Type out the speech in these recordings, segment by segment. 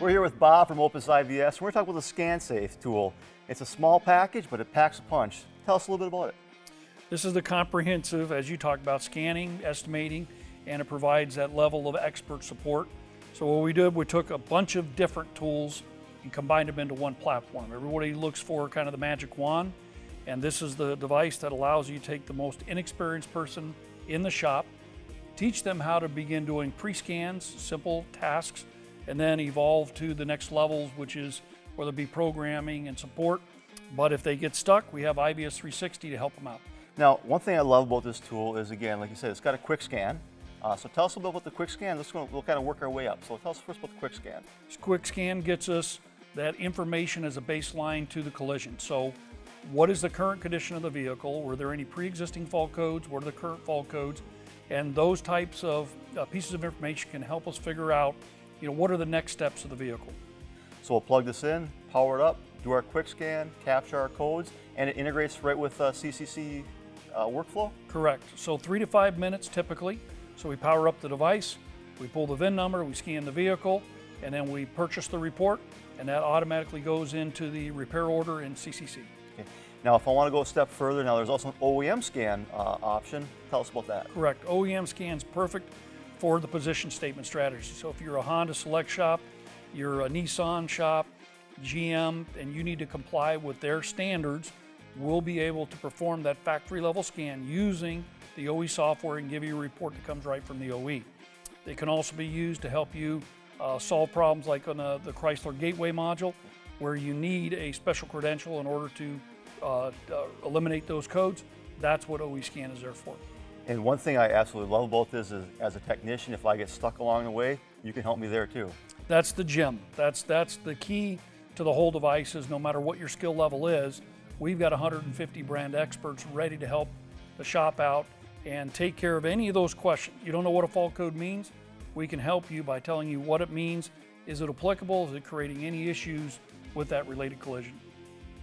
We're here with Bob from Opus IBS, and we're talking about the ScanSafe tool. It's a small package, but it packs a punch. Tell us a little bit about it. This is the comprehensive, as you talked about, scanning, estimating, and it provides that level of expert support. So what we did, we took a bunch of different tools and combined them into one platform. Everybody looks for kind of the magic wand, and this is the device that allows you to take the most inexperienced person in the shop, teach them how to begin doing pre-scans, simple tasks, and then evolve to the next levels, which is whether it be programming and support. But if they get stuck, we have IBIS 360 to help them out. Now, one thing I love about this tool is, again, like you said, it's got a quick scan. So tell us a little bit about the quick scan. We'll kind of work our way up. So tell us first about the quick scan. This quick scan gets us that information as a baseline to the collision. So what is the current condition of the vehicle? Were there any pre-existing fault codes? What are the current fault codes? And those types of pieces of information can help us figure out, what are the next steps of the vehicle. So we'll plug this in, power it up, do our quick scan, capture our codes, and it integrates right with CCC workflow? Correct. So 3 to 5 minutes typically. So we power up the device, we pull the VIN number, we scan the vehicle, and then we purchase the report, and that automatically goes into the repair order in CCC. Okay. Now, if I want to go a step further, now there's also an OEM scan option. Tell us about that. Correct. OEM scan's perfect for the position statement strategy. So if you're a Honda Select shop, you're a Nissan shop, GM, and you need to comply with their standards, we'll be able to perform that factory level scan using the OE software and give you a report that comes right from the OE. They can also be used to help you solve problems like on the Chrysler Gateway module, where you need a special credential in order to eliminate those codes. That's what OE scan is there for. And one thing I absolutely love about this is, as a technician, if I get stuck along the way, you can help me there too. That's the gem. That's the key to the whole device is no matter what your skill level is, we've got 150 brand experts ready to help the shop out and take care of any of those questions. You don't know what a fault code means? We can help you by telling you what it means. Is it applicable? Is it creating any issues with that related collision?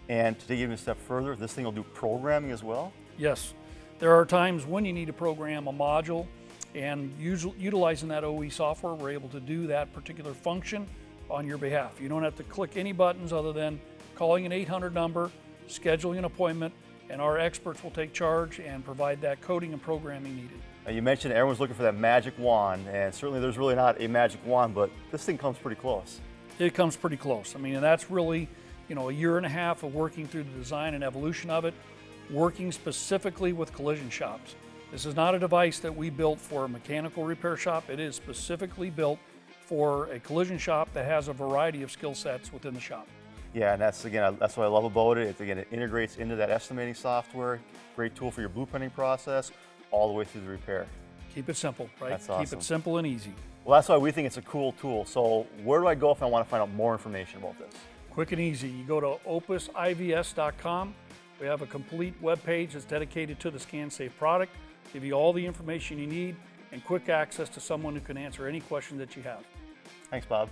And to take it even a step further, this thing will do programming as well? Yes. There are times when you need to program a module, and utilizing that OE software, we're able to do that particular function on your behalf. You don't have to click any buttons other than calling an 800 number, scheduling an appointment, and our experts will take charge and provide that coding and programming needed. Now, you mentioned everyone's looking for that magic wand, and certainly there's really not a magic wand, but this thing comes pretty close. It comes pretty close. I mean, and that's really, a year and a half of working through the design and evolution of it, working specifically with collision shops. This is not a device that we built for a mechanical repair shop. It is specifically built for a collision shop that has a variety of skill sets within the shop. Yeah, and that's what I love about it. It integrates into that estimating software. Great tool for your blueprinting process, all the way through the repair. Keep it simple, right? That's awesome. Keep it simple and easy. Well, that's why we think it's a cool tool. So where do I go if I want to find out more information about this? Quick and easy. You go to opusivs.com. We have a complete web page that's dedicated to the ScanSafe product, give you all the information you need, and quick access to someone who can answer any question that you have. Thanks, Bob.